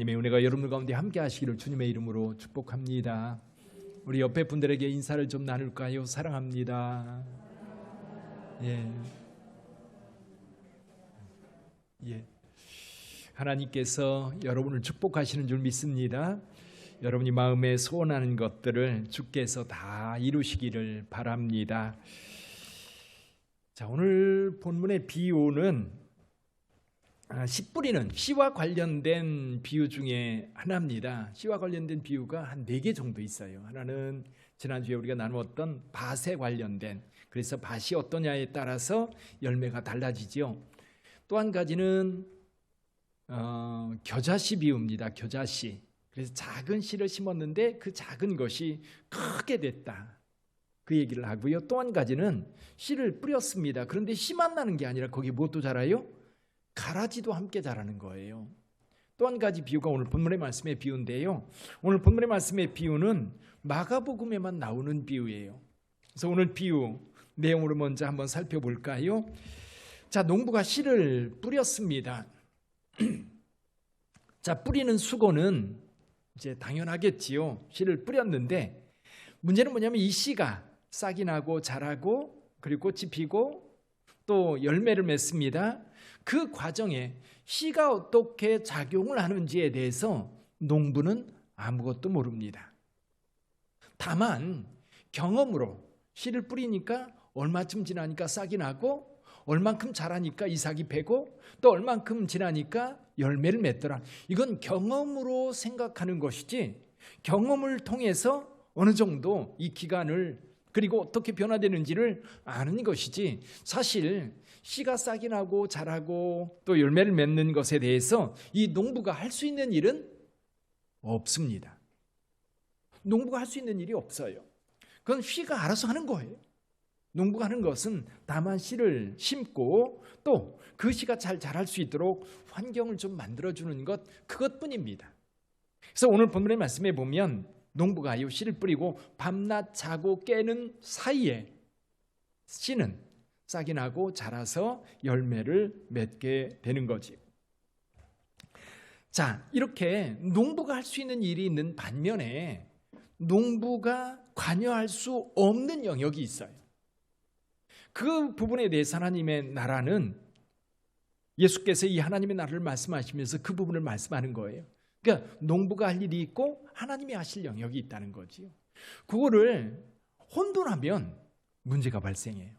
하나님의 은혜가 여러분 가운데 함께 하시기를 주님의 이름으로 축복합니다. 우리 옆에 분들에게 인사를 좀 나눌까요? 사랑합니다. 하나님께서 여러분을 축복하시는 줄 믿습니다. 여러분이 마음에 소원하는 것들을 주께서 다 이루시기를 바랍니다. 자, 오늘 본문의 비유는 씨 뿌리는 씨와 관련된 비유 중에 하나입니다. 씨와 관련된 비유가 한 4개 정도 있어요. 하나는 지난주에 우리가 나누었던 밭에 관련된, 그래서 밭이 어떠냐에 따라서 열매가 달라지죠. 또 한 가지는 겨자씨 비유입니다. 겨자씨. 그래서 작은 씨를 심었는데 그 작은 것이 크게 됐다, 그 얘기를 하고요. 또 한 가지는 씨를 뿌렸습니다. 그런데 씨만 나는 게 아니라 거기에 무엇도 자라요? 가라지도 함께 자라는 거예요. 또 한 가지 비유가 오늘 본문의 말씀의 비유인데요, 오늘 본문의 말씀의 비유는 마가복음에만 나오는 비유예요. 그래서 오늘 비유 내용으로 먼저 한번 살펴볼까요? 자, 농부가 씨를 뿌렸습니다. 자, 뿌리는 수고는 이제 당연하겠지요. 씨를 뿌렸는데 문제는 뭐냐면 이 씨가 싹이 나고 자라고 그리고 꽃이 피고 또 열매를 맺습니다. 그 과정에 씨가 어떻게 작용을 하는지에 대해서 농부는 아무것도 모릅니다. 다만 경험으로 씨를 뿌리니까 얼마쯤 지나니까 싹이 나고 얼만큼 자라니까 이삭이 배고 또 얼만큼 지나니까 열매를 맺더라. 이건 경험으로 생각하는 것이지, 경험을 통해서 어느 정도 이 기간을 그리고 어떻게 변화되는지를 아는 것이지, 사실 씨가 싹이 나고 자라고 또 열매를 맺는 것에 대해서 이 농부가 할 수 있는 일은 없습니다. 농부가 할 수 있는 일이 없어요. 그건 씨가 알아서 하는 거예요. 농부가 하는 것은 다만 씨를 심고 또 그 씨가 잘 자랄 수 있도록 환경을 좀 만들어주는 것, 그것뿐입니다. 그래서 오늘 본문의 말씀에 보면 농부가 이 씨를 뿌리고 밤낮 자고 깨는 사이에 씨는 싹이 나고 자라서 열매를 맺게 되는 거지. 자, 이렇게 농부가 할 수 있는 일이 있는 반면에 농부가 관여할 수 없는 영역이 있어요. 그 부분에 대해서 하나님의 나라는, 예수께서 이 하나님의 나라를 말씀하시면서 그 부분을 말씀하는 거예요. 그러니까 농부가 할 일이 있고 하나님이 하실 영역이 있다는 거지요. 그거를 혼돈하면 문제가 발생해요.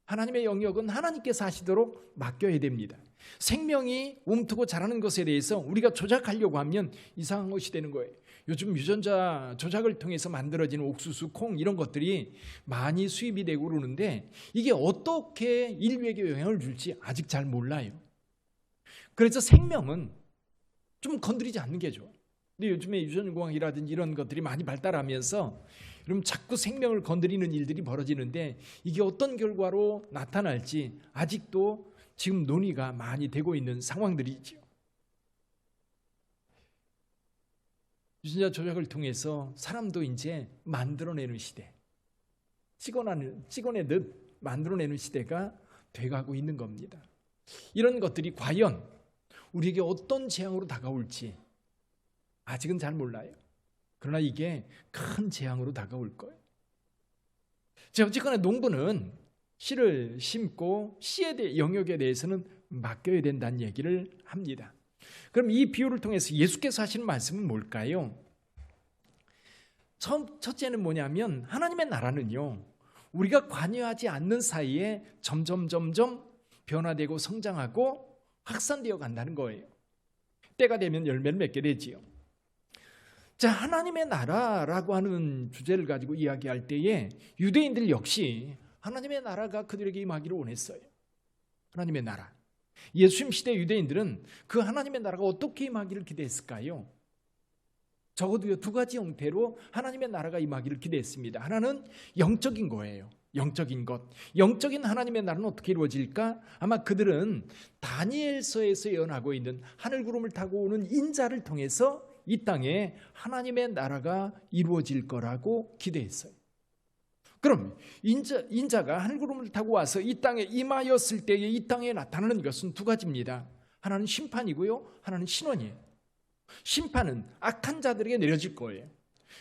하나님의 영역은 하나님께서 하시도록 맡겨야 됩니다. 생명이 움트고 자라는 것에 대해서 우리가 조작하려고 하면 이상한 것이 되는 거예요. 요즘 유전자 조작을 통해서 만들어지는 옥수수, 콩 이런 것들이 많이 수입이 되고 그러는데 이게 어떻게 인류에게 영향을 줄지 아직 잘 몰라요. 그래서 생명은 좀 건드리지 않는 게 좋아요. 근데 요즘에 유전공학이라든지 이런 것들이 많이 발달하면서 그럼 자꾸 생명을 건드리는 일들이 벌어지는데 이게 어떤 결과로 나타날지 아직도 지금 논의가 많이 되고 있는 상황들이죠. 유전자 조작을 통해서 사람도 이제 만들어내는 시대, 찍어내듯 만들어내는 시대가 돼가고 있는 겁니다. 이런 것들이 과연 우리에게 어떤 재앙으로 다가올지 아직은 잘 몰라요. 그러나 이게 큰 재앙으로 다가올 거예요. 자, 어쨌거나 농부는 씨를 심고 씨에 대해 영역에 대해서는 맡겨야 된다는 얘기를 합니다. 그럼 이 비유를 통해서 예수께서 하시는 말씀은 뭘까요? 첫째는 뭐냐면 하나님의 나라는요, 우리가 관여하지 않는 사이에 점점 변화되고 성장하고 확산되어 간다는 거예요. 때가 되면 열매를 맺게 되지요. 자, 하나님의 나라라고 하는 주제를 가지고 이야기할 때에 유대인들 역시 하나님의 나라가 그들에게 임하기를 원했어요. 하나님의 나라. 예수님 시대 유대인들은 그 하나님의 나라가 어떻게 임하기를 기대했을까요? 적어도 2가지 형태로 하나님의 나라가 임하기를 기대했습니다. 하나는 영적인 거예요. 영적인 것. 영적인 하나님의 나라는 어떻게 이루어질까? 아마 그들은 다니엘서에서 예언하고 있는 하늘구름을 타고 오는 인자를 통해서 이 땅에 하나님의 나라가 이루어질 거라고 기대했어요. 그럼 인자가 하늘구름을 타고 와서 이 땅에 임하였을 때에 이 땅에 나타나는 것은 2가지입니다. 하나는 심판이고요, 하나는 신원이에요. 심판은 악한 자들에게 내려질 거예요.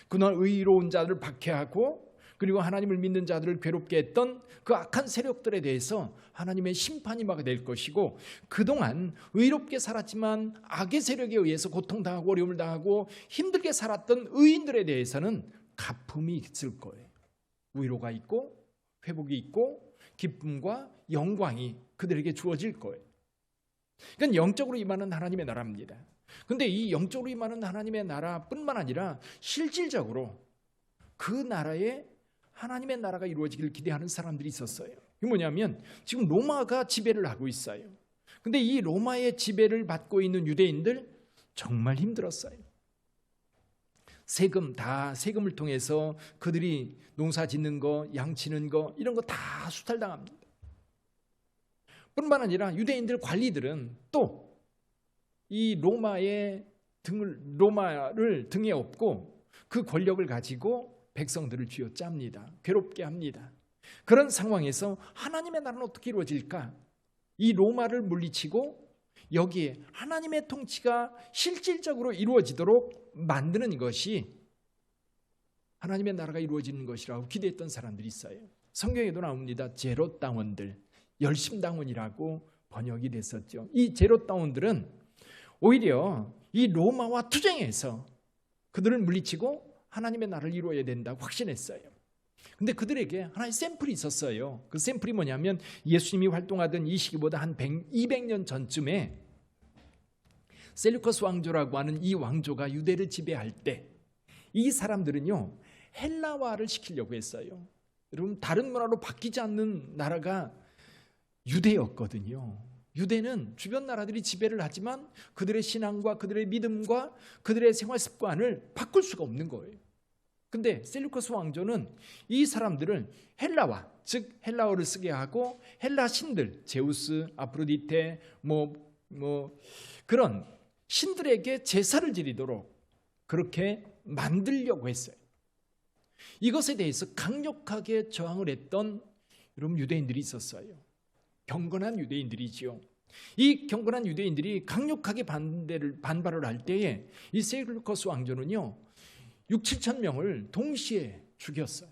그날 의로운 자들을 박해하고 그리고 하나님을 믿는 자들을 괴롭게 했던 그 악한 세력들에 대해서 하나님의 심판이 임하게 될 것이고, 그동안 의롭게 살았지만 악의 세력에 의해서 고통당하고 어려움을 당하고 힘들게 살았던 의인들에 대해서는 가품이 있을 거예요. 위로가 있고 회복이 있고 기쁨과 영광이 그들에게 주어질 거예요. 그러니까 영적으로 임하는 하나님의 나라입니다. 그런데 이 영적으로 임하는 하나님의 나라뿐만 아니라 실질적으로 그 나라에 하나님의 나라가 이루어지기를 기대하는 사람들이 있었어요. 이게 뭐냐면 지금 로마가 지배를 하고 있어요. 근데 이 로마의 지배를 받고 있는 유대인들 정말 힘들었어요. 세금을 통해서 그들이 농사 짓는 거, 양 치는 거 이런 거 다 수탈당합니다. 뿐만 아니라 유대인들 관리들은 또 이 로마를 등에 업고 그 권력을 가지고 백성들을 쥐어짭니다. 괴롭게 합니다. 그런 상황에서 하나님의 나라는 어떻게 이루어질까? 이 로마를 물리치고 여기에 하나님의 통치가 실질적으로 이루어지도록 만드는 것이 하나님의 나라가 이루어지는 것이라고 기대했던 사람들이 있어요. 성경에도 나옵니다. 제로다운들, 열심당원이라고 번역이 됐었죠. 이 제로다운들은 오히려 이 로마와 투쟁해서 그들을 물리치고 하나님의 나라를 이루어야 된다고 확신했어요. 근데 그들에게 하나의 샘플이 있었어요. 그 샘플이 뭐냐면 예수님이 활동하던 이 시기보다 한 200년 전쯤에 셀루커스 왕조라고 하는 이 왕조가 유대를 지배할 때 이 사람들은요 헬라화를 시키려고 했어요. 여러분, 다른 문화로 바뀌지 않는 나라가 유대였거든요. 유대는 주변 나라들이 지배를 하지만 그들의 신앙과 그들의 믿음과 그들의 생활 습관을 바꿀 수가 없는 거예요. 근데 셀루커스 왕조는 이 사람들을 헬라화, 즉 헬라어를 쓰게 하고 헬라 신들, 제우스, 아프로디테 그런 신들에게 제사를 드리도록 그렇게 만들려고 했어요. 이것에 대해서 강력하게 저항을 했던 여러분 유대인들이 있었어요. 경건한 유대인들이지요. 이 경건한 유대인들이 강력하게 반발을 할 때에 이 셀루커스 왕조는요 6,7천 명을 동시에 죽였어요.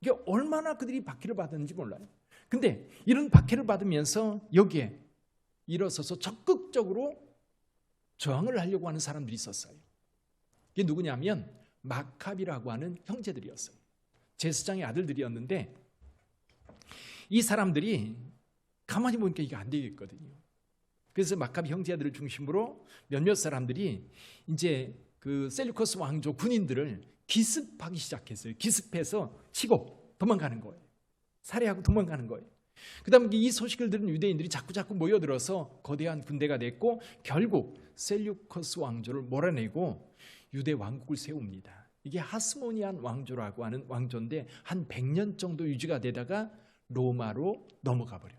이게 얼마나 그들이 박해를 받았는지 몰라요. 근데 이런 박해를 받으면서 여기에 일어서서 적극적으로 저항을 하려고 하는 사람들이 있었어요. 이게 누구냐면 마카비라고 하는 형제들이었어요. 제사장의 아들들이었는데 이 사람들이 가만히 보니까 이게 안 되겠거든요. 그래서 마카비 형제들을 중심으로 몇몇 사람들이 이제 그 셀루커스 왕조 군인들을 기습하기 시작했어요. 기습해서 치고 도망가는 거예요. 살해하고 도망가는 거예요. 그 다음에 이 소식을 들은 유대인들이 자꾸 모여들어서 거대한 군대가 됐고 결국 셀루커스 왕조를 몰아내고 유대 왕국을 세웁니다. 이게 하스모니안 왕조라고 하는 왕조인데 한 100년 정도 유지가 되다가 로마로 넘어가 버려요.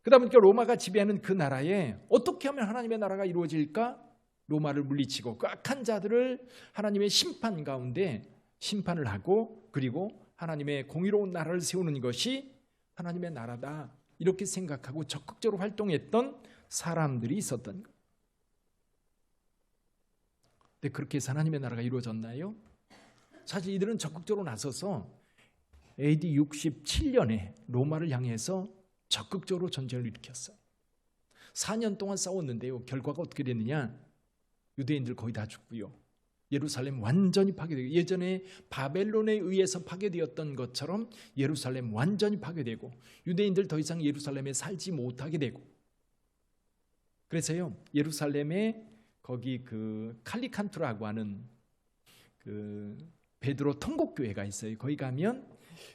그 다음에 로마가 지배하는 그 나라에 어떻게 하면 하나님의 나라가 이루어질까? 로마를 물리치고 그 악한 자들을 하나님의 심판 가운데 심판을 하고 그리고 하나님의 공의로운 나라를 세우는 것이 하나님의 나라다 이렇게 생각하고 적극적으로 활동했던 사람들이 있었던 것. 근데 그렇게 해서 하나님의 나라가 이루어졌나요? 사실 이들은 적극적으로 나서서 AD 67년에 로마를 향해서 적극적으로 전쟁을 일으켰어요. 4년 동안 싸웠는데요. 결과가 어떻게 됐느냐? 유대인들 거의 다 죽고요. 예루살렘 완전히 파괴되고 예전에 바벨론에 의해서 파괴되었던 것처럼 예루살렘 완전히 파괴되고 유대인들 더 이상 예루살렘에 살지 못하게 되고 그래서요. 예루살렘에 거기 그 칼리칸투라고 하는 그 베드로 통곡교회가 있어요. 거기 가면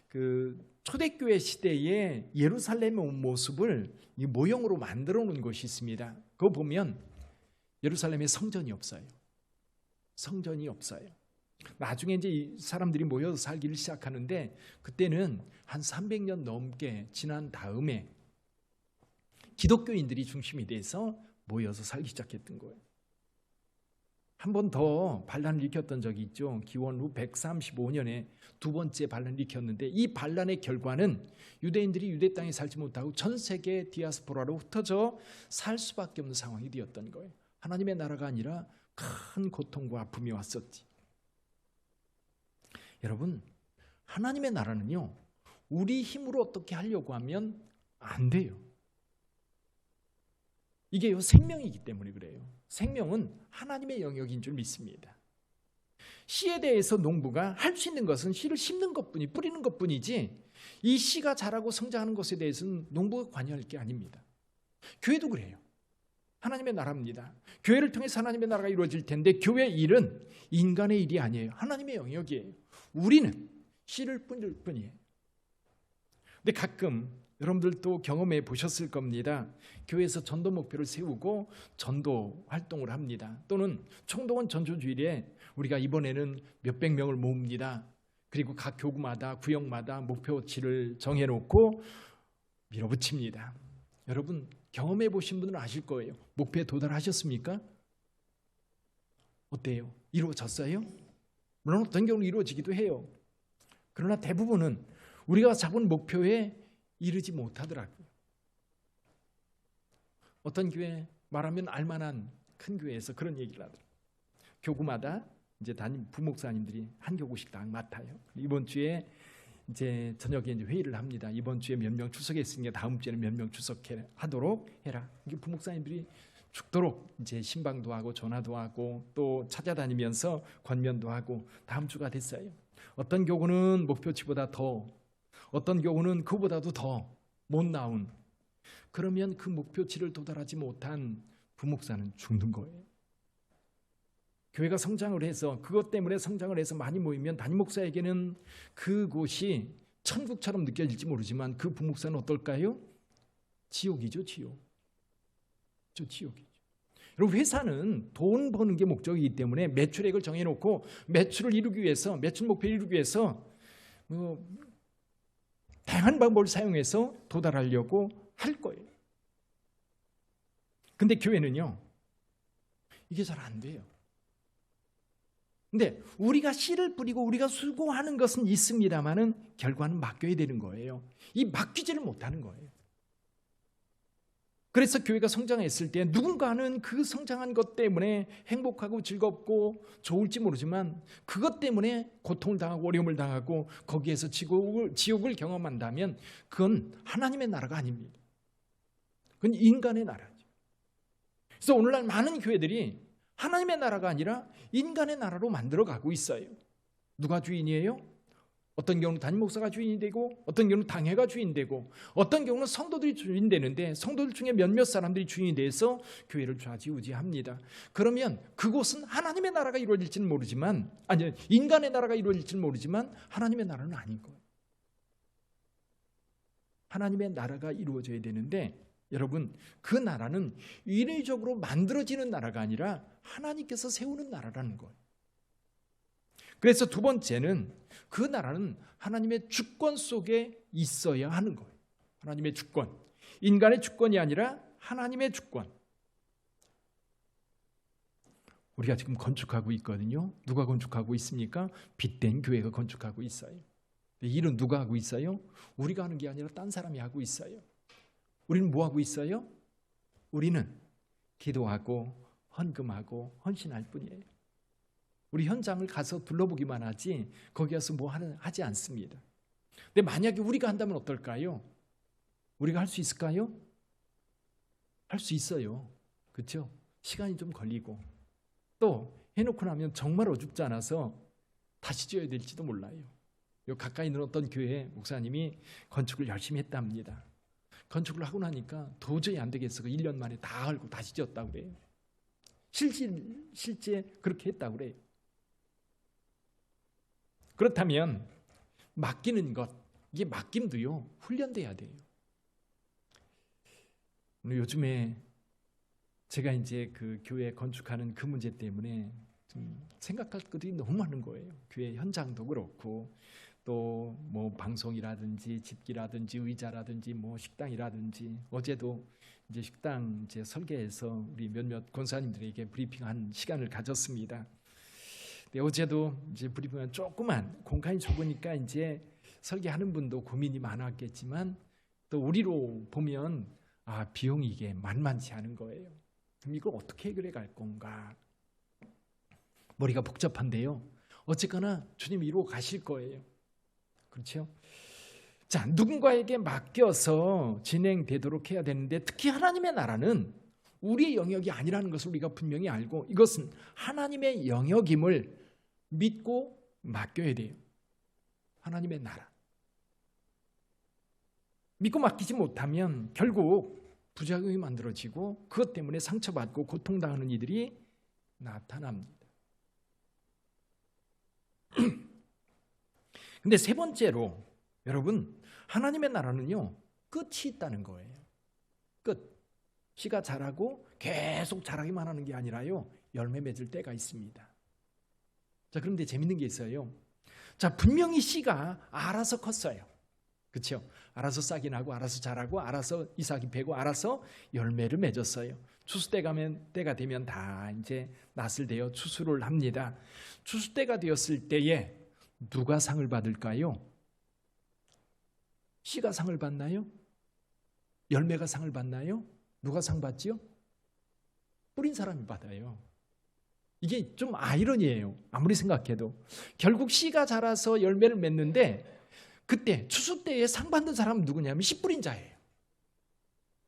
그 초대교회 시대의 예루살렘의 모습을 이 모형으로 만들어 놓은 곳이 있습니다. 그거 보면 예루살렘에 성전이 없어요. 성전이 없어요. 나중에 이제 이 사람들이 모여서 살기를 시작하는데 그때는 한 300년 넘게 지난 다음에 기독교인들이 중심이 돼서 모여서 살기 시작했던 거예요. 한 번 더 반란을 일으켰던 적이 있죠. 기원 후 135년에 두 번째 반란을 일으켰는데 이 반란의 결과는 유대인들이 유대 땅에 살지 못하고 전 세계 디아스포라로 흩어져 살 수밖에 없는 상황이 되었던 거예요. 하나님의 나라가 아니라 큰 고통과 아픔이 왔었지. 여러분, 하나님의 나라는요, 우리 힘으로 어떻게 하려고 하면 안 돼요. 이게요, 생명이기 때문에 그래요. 생명은 하나님의 영역인 줄 믿습니다. 씨에 대해서 농부가 할 수 있는 것은 씨를 심는 것뿐이, 뿌리는 것뿐이지, 이 씨가 자라고 성장하는 것에 대해서는 농부가 관여할 게 아닙니다. 교회도 그래요. 하나님의 나라입니다. 교회를 통해서 하나님의 나라가 이루어질 텐데, 교회 일은 인간의 일이 아니에요. 하나님의 영역이에요. 우리는 씨를 뿌릴 뿐이에요. 근데 가끔 여러분들도 경험해 보셨을 겁니다. 교회에서 전도 목표를 세우고 전도 활동을 합니다. 또는 총동원 전도주일에 우리가 이번에는 몇백 명을 모읍니다. 그리고 각 교구마다, 구역마다 목표치를 정해놓고 밀어붙입니다. 여러분, 경험해 보신 분은 아실 거예요. 목표에 도달하셨습니까? 어때요? 이루어졌어요? 물론 어떤 경우는 이루어지기도 해요. 그러나 대부분은 우리가 잡은 목표에 이르지 못하더라고요. 어떤 교회, 말하면 알만한 큰 교회에서 그런 얘기를 하더라고요. 교구마다 이제 담임 부목사님들이 한 교구씩 다 맡아요. 이번 주에 이제 저녁에 이제 회의를 합니다. 이번 주에 몇 명 출석했으니까 다음 주에는 몇 명 출석하도록 해라. 이게 부목사님들이 죽도록 이제 신방도 하고 전화도 하고 또 찾아다니면서 권면도 하고 다음 주가 됐어요. 어떤 교구는 목표치보다 더, 어떤 교구는 그보다도 더 못 나온, 그러면 그 목표치를 도달하지 못한 부목사는 죽는 거예요. 교회가 성장을 해서, 그것 때문에 성장을 해서 많이 모이면 담임 목사에게는 그곳이 천국처럼 느껴질지 모르지만 그 부목사는 어떨까요? 지옥이죠, 지옥. 지옥이죠. 여러분, 회사는 돈 버는 게 목적이기 때문에 매출액을 정해놓고 매출을 이루기 위해서, 매출 목표를 이루기 위해서 다양한 방법을 사용해서 도달하려고 할 거예요. 근데 교회는요, 이게 잘 안 돼요. 근데 우리가 씨를 뿌리고 우리가 수고하는 것은 있습니다만은 결과는 맡겨야 되는 거예요. 이 맡기지를 못하는 거예요. 그래서 교회가 성장했을 때 누군가는 그 성장한 것 때문에 행복하고 즐겁고 좋을지 모르지만 그것 때문에 고통을 당하고 어려움을 당하고 거기에서 지옥을 경험한다면 그건 하나님의 나라가 아닙니다. 그건 인간의 나라죠. 그래서 오늘날 많은 교회들이 하나님의 나라가 아니라 인간의 나라로 만들어가고 있어요. 누가 주인이에요? 어떤 경우는 담임 목사가 주인이 되고, 어떤 경우는 당회가 주인 되고, 어떤 경우는 성도들이 주인 되는데 성도들 중에 몇몇 사람들이 주인이 돼서 교회를 좌지우지합니다. 그러면 그곳은 하나님의 나라가 이루어질지는 모르지만, 아니, 인간의 나라가 이루어질지는 모르지만 하나님의 나라는 아닌 거예요. 하나님의 나라가 이루어져야 되는데, 여러분, 그 나라는 인위적으로 만들어지는 나라가 아니라 하나님께서 세우는 나라라는 거예요. 그래서 두 번째는 그 나라는 하나님의 주권 속에 있어야 하는 거예요. 하나님의 주권. 인간의 주권이 아니라 하나님의 주권. 우리가 지금 건축하고 있거든요. 누가 건축하고 있습니까? 빛된 교회가 건축하고 있어요. 일은 누가 하고 있어요? 우리가 하는 게 아니라 딴 사람이 하고 있어요. 우리는 뭐 하고 있어요? 우리는 기도하고 헌금하고 헌신할 뿐이에요. 우리 현장을 가서 둘러보기만 하지 거기 가서 뭐 하지 않습니다. 근데 만약에 우리가 한다면 어떨까요? 우리가 할 수 있을까요? 할 수 있어요. 그렇죠? 시간이 좀 걸리고 또 해놓고 나면 정말 어줍지 않아서 다시 지어야 될지도 몰라요. 요 가까이 있는 어떤 교회 목사님이 건축을 열심히 했답니다. 건축을 하고 나니까 도저히 안 되겠어. 1년 만에 다 헐고 다시 지었다고 그래요. 실제 그렇게 했다고 그래요. 그렇다면 맡기는 것, 이게 맡김도요 훈련돼야 돼요. 요즘에 제가 이제 그 교회 건축하는 그 문제 때문에 좀 생각할 것들이 너무 많은 거예요. 교회 현장도 그렇고 또 뭐 방송이라든지 집기라든지 의자라든지 뭐 식당이라든지 어제도 이제 식당 이제 설계해서 우리 몇몇 권사님들에게 브리핑한 시간을 가졌습니다. 근데 어제도 이제 브리핑은 조그만 공간이 좁으니까 이제 설계하는 분도 고민이 많았겠지만 또 우리로 보면 비용이 이게 만만치 않은 거예요. 그럼 이걸 어떻게 해결해 갈 건가? 머리가 복잡한데요. 어쨌거나 주님 이루어 가실 거예요. 그렇죠? 자, 누군가에게 맡겨서 진행되도록 해야 되는데, 특히 하나님의 나라는 우리의 영역이 아니라는 것을 우리가 분명히 알고, 이것은 하나님의 영역임을 믿고 맡겨야 돼요. 하나님의 나라. 믿고 맡기지 못하면 결국 부작용이 만들어지고 그것 때문에 상처받고 고통당하는 이들이 나타납니다. 근데 세 번째로 여러분, 하나님의 나라는요, 끝이 있다는 거예요. 끝. 씨가 자라고 계속 자라기만 하는 게 아니라요, 열매 맺을 때가 있습니다. 자, 그런데 재밌는 게 있어요. 자, 분명히 씨가 알아서 컸어요. 그렇죠? 알아서 싹이 나고 알아서 자라고 알아서 이삭이 베고 알아서 열매를 맺었어요. 추수 때가 되면 다 이제 낫을 대어 추수를 합니다. 추수 때가 되었을 때에 누가 상을 받을까요? 씨가 상을 받나요? 열매가 상을 받나요? 누가 상 받지요? 뿌린 사람이 받아요. 이게 좀 아이러니예요. 아무리 생각해도. 결국 씨가 자라서 열매를 맺는데, 그때 추수 때에 상 받는 사람은 누구냐면 씨 뿌린 자예요.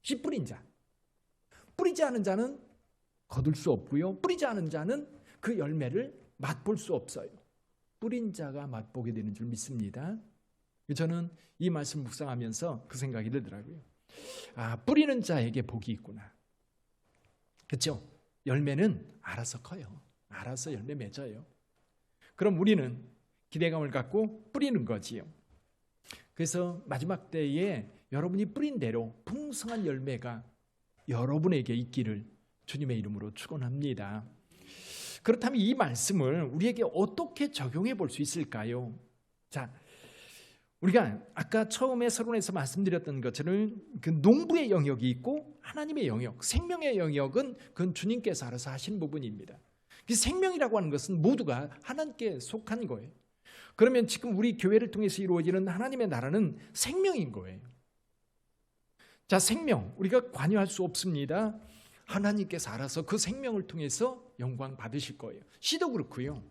씨 뿌린 자. 뿌리지 않은 자는 거둘 수 없고요, 뿌리지 않은 자는 그 열매를 맛볼 수 없어요. 뿌린 자가 맛보게 되는 줄 믿습니다. 저는 이 말씀 묵상하면서 그 생각이 들더라고요. 아, 뿌리는 자에게 복이 있구나. 그렇죠? 열매는 알아서 커요. 알아서 열매 맺어요. 그럼 우리는 기대감을 갖고 뿌리는 거지요. 그래서 마지막 때에 여러분이 뿌린 대로 풍성한 열매가 여러분에게 있기를 주님의 이름으로 축원합니다. 그렇다면 이 말씀을 우리에게 어떻게 적용해 볼 수 있을까요? 자, 우리가 아까 처음에 서론에서 말씀드렸던 것처럼 그 농부의 영역이 있고 하나님의 영역, 생명의 영역은 그건 주님께서 알아서 하신 부분입니다. 그 생명이라고 하는 것은 모두가 하나님께 속한 거예요. 그러면 지금 우리 교회를 통해서 이루어지는 하나님의 나라는 생명인 거예요. 자, 생명, 우리가 관여할 수 없습니다. 하나님께서 알아서 그 생명을 통해서 영광 받으실 거예요. 씨도 그렇고요.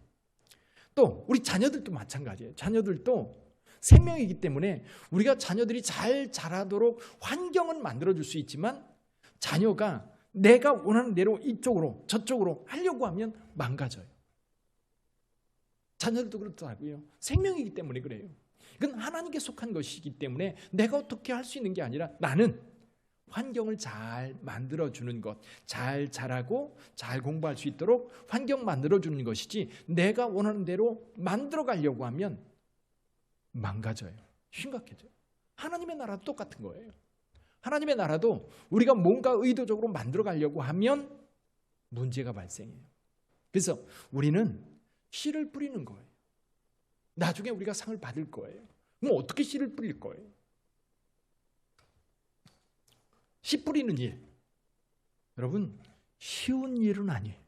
또 우리 자녀들도 마찬가지예요. 자녀들도 생명이기 때문에 우리가 자녀들이 잘 자라도록 환경은 만들어줄 수 있지만, 자녀가 내가 원하는 대로 이쪽으로 저쪽으로 하려고 하면 망가져요. 자녀들도 그렇더라고요. 생명이기 때문에 그래요. 이건 하나님께 속한 것이기 때문에 내가 어떻게 할 수 있는 게 아니라 나는 환경을 잘 만들어주는 것, 잘 자라고 잘 공부할 수 있도록 환경 만들어주는 것이지, 내가 원하는 대로 만들어 가려고 하면 망가져요. 심각해져요. 하나님의 나라도 똑같은 거예요. 하나님의 나라도 우리가 뭔가 의도적으로 만들어 가려고 하면 문제가 발생해요. 그래서 우리는 씨를 뿌리는 거예요. 나중에 우리가 상을 받을 거예요. 그럼 어떻게 씨를 뿌릴 거예요? 씨 뿌리는 일, 여러분 쉬운 일은 아니에요.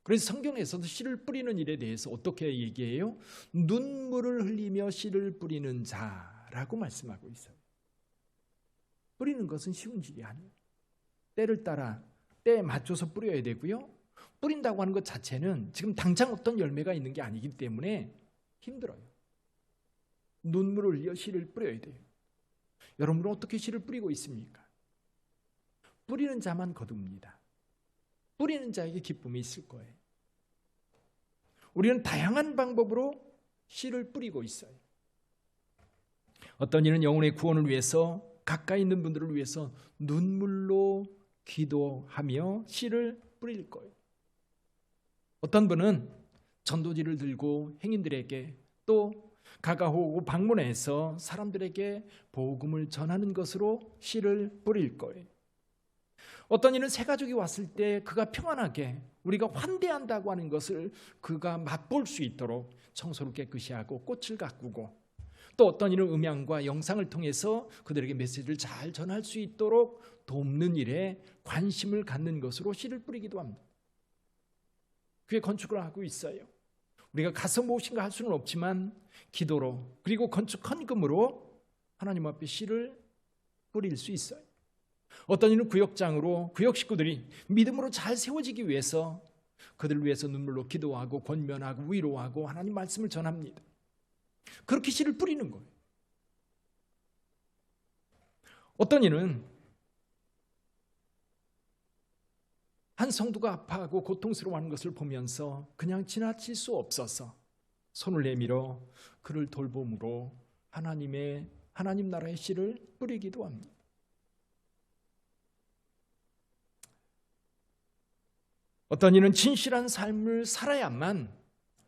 그래서 성경에서도 씨를 뿌리는 일에 대해서 어떻게 얘기해요? 눈물을 흘리며 씨를 뿌리는 자라고 말씀하고 있어요. 뿌리는 것은 쉬운 일이 아니에요. 때를 따라 때에 맞춰서 뿌려야 되고요, 뿌린다고 하는 것 자체는 지금 당장 어떤 열매가 있는 게 아니기 때문에 힘들어요. 눈물을 흘려 씨를 뿌려야 돼요. 여러분은 어떻게 씨를 뿌리고 있습니까? 뿌리는 자만 거둡니다. 뿌리는 자에게 기쁨이 있을 거예요. 우리는 다양한 방법으로 씨를 뿌리고 있어요. 어떤 이는 영혼의 구원을 위해서, 가까이 있는 분들을 위해서 눈물로 기도하며 씨를 뿌릴 거예요. 어떤 분은 전도지를 들고 행인들에게, 또 가가호고 방문해서 사람들에게 복음을 전하는 것으로 씨를 뿌릴 거예요. 어떤 이는 새 가족이 왔을 때 그가 평안하게, 우리가 환대한다고 하는 것을 그가 맛볼 수 있도록 청소를 깨끗이 하고 꽃을 가꾸고, 또 어떤 이는 음향과 영상을 통해서 그들에게 메시지를 잘 전할 수 있도록 돕는 일에 관심을 갖는 것으로 씨를 뿌리기도 합니다. 그게 건축을 하고 있어요. 우리가 가서 무엇인가 할 수는 없지만 기도로, 그리고 건축 헌금으로 하나님 앞에 씨를 뿌릴 수 있어요. 어떤 이는 구역장으로 구역 식구들이 믿음으로 잘 세워지기 위해서 그들을 위해서 눈물로 기도하고 권면하고 위로하고 하나님 말씀을 전합니다. 그렇게 씨를 뿌리는 거예요. 어떤 이는 한 성도가 아파하고 고통스러워하는 것을 보면서 그냥 지나칠 수 없어서 손을 내밀어 그를 돌봄으로 하나님 나라의 씨를 뿌리기도 합니다. 어떤 이는 진실한 삶을 살아야만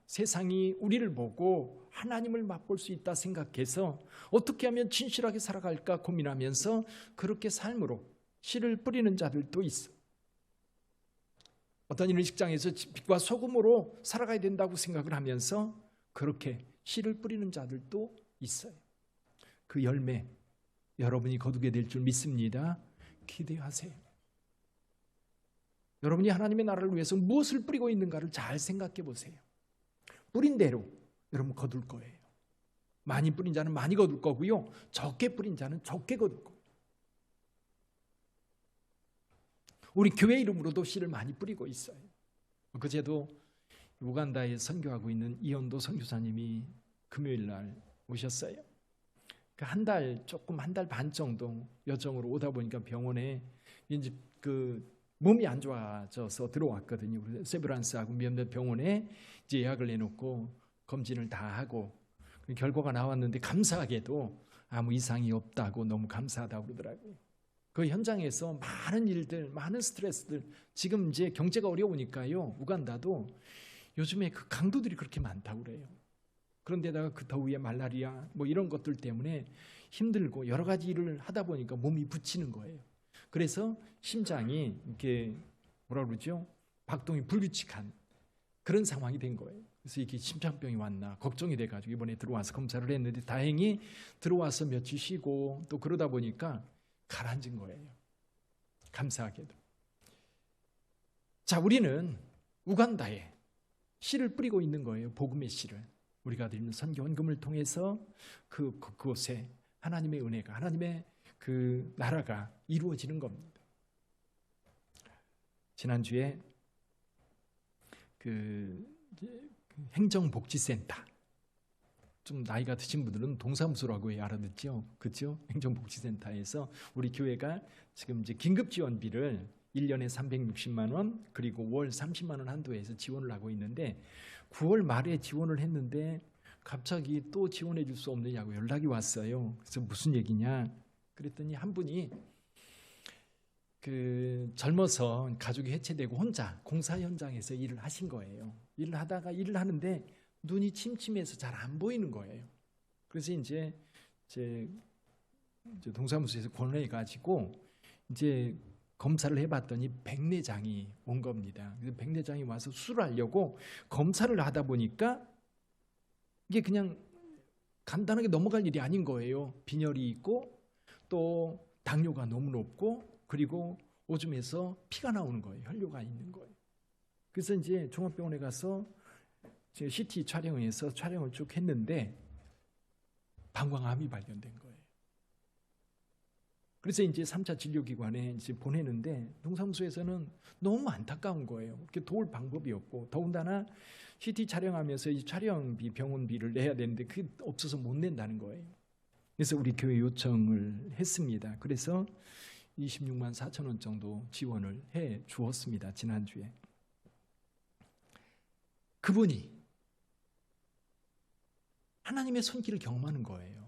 세상이 우리를 보고 하나님을 맛볼 수 있다 생각해서 어떻게 하면 진실하게 살아갈까 고민하면서 그렇게 삶으로 씨를 뿌리는 자들도 있어. 어떤 이는 직장에서 빛과 소금으로 살아가야 된다고 생각을 하면서 그렇게 씨를 뿌리는 자들도 있어요. 그 열매 여러분이 거두게 될 줄 믿습니다. 기대하세요. 여러분이 하나님의 나라를 위해서 무엇을 뿌리고 있는가를 잘 생각해 보세요. 뿌린 대로 여러분 거둘 거예요. 많이 뿌린 자는 많이 거둘 거고요. 적게 뿌린 자는 적게 거둘 거예요. 우리 교회 이름으로도 씨를 많이 뿌리고 있어요. 그제도 우간다에 선교하고 있는 이현도 선교사님이 금요일 날 오셨어요. 한 달 반 정도 여정으로 오다 보니까 병원에 이제 몸이 안 좋아져서 들어왔거든요. 세브란스하고 몇몇 병원에 이제 예약을 내놓고 검진을 다 하고 결과가 나왔는데 감사하게도 아무 이상이 없다고 너무 감사하다고 그러더라고요. 그 현장에서 많은 일들, 많은 스트레스들, 지금 이제 경제가 어려우니까요. 우간다도 요즘에 그 강도들이 그렇게 많다고 그래요. 그런데다가 그 더위에 말라리아 뭐 이런 것들 때문에 힘들고 여러 가지 일을 하다 보니까 몸이 부치는 거예요. 그래서 심장이 이렇게 뭐라 그러죠? 박동이 불규칙한 그런 상황이 된 거예요. 그래서 이게 심장병이 왔나 걱정이 돼가지고 이번에 들어와서 검사를 했는데 다행히 들어와서 며칠 쉬고 또 그러다 보니까 가라앉은 거예요. 감사하게도. 자, 우리는 우간다에 씨를 뿌리고 있는 거예요. 복음의 씨를. 우리가 드리는 선교 헌금을 통해서 그곳에 하나님의 은혜가, 하나님의 그 나라가 이루어지는 겁니다. 지난주에 행정복지센터, 좀 나이가 드신 분들은 동사무소라고 알아듣죠, 그렇죠? 행정복지센터에서 우리 교회가 지금 이제 긴급지원비를 1년에 360만 원 그리고 월 30만 원 한도에서 지원을 하고 있는데 9월 말에 지원을 했는데 갑자기 또 지원해 줄 수 없느냐고 연락이 왔어요. 그래서 무슨 얘기냐 그랬더니 한 분이 젊어서 가족이 해체되고 혼자 공사 현장에서 일을 하신 거예요. 일을 하는데 눈이 침침해서 잘 안 보이는 거예요. 그래서 이제 동사무소에서 권해 가지고 이제 검사를 해봤더니 백내장이 온 겁니다. 그래서 백내장이 와서 수술하려고 검사를 하다 보니까 이게 그냥 간단하게 넘어갈 일이 아닌 거예요. 빈혈이 있고 또 당뇨가 너무 높고 그리고 오줌에서 피가 나오는 거예요. 혈뇨가 있는 거예요. 그래서 이제 종합병원에 가서 CT 촬영해서 촬영을 쭉 했는데 방광암이 발견된 거예요. 그래서 이제 3차 진료기관에 이제 보내는데 동사무소에서는 너무 안타까운 거예요. 이렇게 도울 방법이 없고 더군다나 CT 촬영하면서 이 촬영비, 병원비를 내야 되는데 그게 없어서 못 낸다는 거예요. 그래서 우리 교회 요청을 했습니다. 그래서 26만 4천 원 정도 지원을 해 주었습니다. 지난주에. 그분이 하나님의 손길을 경험하는 거예요.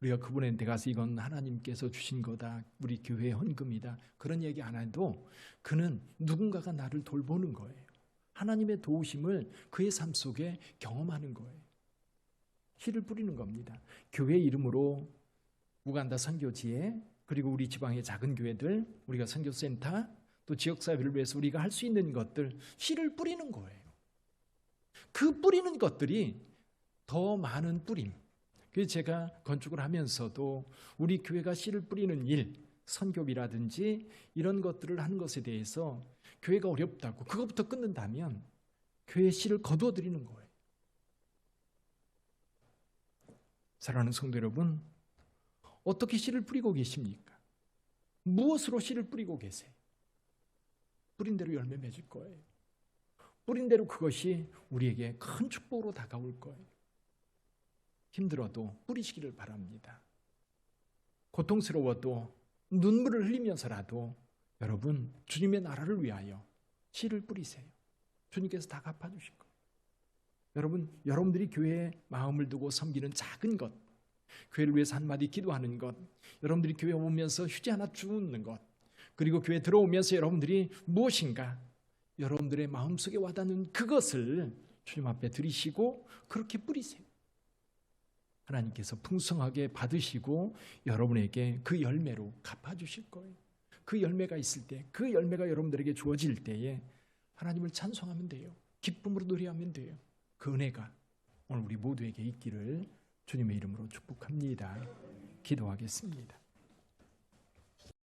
우리가 그분한테 가서 이건 하나님께서 주신 거다, 우리 교회의 헌금이다, 그런 얘기 안 해도 그는 누군가가 나를 돌보는 거예요. 하나님의 도우심을 그의 삶 속에 경험하는 거예요. 씨를 뿌리는 겁니다. 교회 이름으로 우간다 선교지에 그리고 우리 지방의 작은 교회들, 우리가 선교센터, 또 지역사회를 위해서 우리가 할 수 있는 것들, 씨를 뿌리는 거예요. 그 뿌리는 것들이 더 많은 뿌림. 그래서 제가 건축을 하면서도 우리 교회가 씨를 뿌리는 일, 선교비라든지 이런 것들을 하는 것에 대해서 교회가 어렵다고 그것부터 끊는다면 교회의 씨를 거두어 드리는 거예요. 사랑하는 성도 여러분, 어떻게 씨를 뿌리고 계십니까? 무엇으로 씨를 뿌리고 계세요? 뿌린 대로 열매 맺을 거예요. 뿌린 대로 그것이 우리에게 큰 축복으로 다가올 거예요. 힘들어도 뿌리시기를 바랍니다. 고통스러워도 눈물을 흘리면서라도 여러분 주님의 나라를 위하여 씨를 뿌리세요. 주님께서 다 갚아주실 거예요. 여러분, 여러분들이 교회에 마음을 두고 섬기는 작은 것, 교회를 위해서 한마디 기도하는 것, 여러분들이 교회 오면서 휴지 하나 주는 것, 그리고 교회 들어오면서 여러분들이 무엇인가 여러분들의 마음속에 와닿는 그것을 주님 앞에 드리시고 그렇게 뿌리세요. 하나님께서 풍성하게 받으시고 여러분에게 그 열매로 갚아주실 거예요. 그 열매가 있을 때, 그 열매가 여러분들에게 주어질 때에 하나님을 찬송하면 돼요. 기쁨으로 노래하면 돼요. 그 은혜가 오늘 우리 모두에게 있기를 주님의 이름으로 축복합니다. 기도하겠습니다.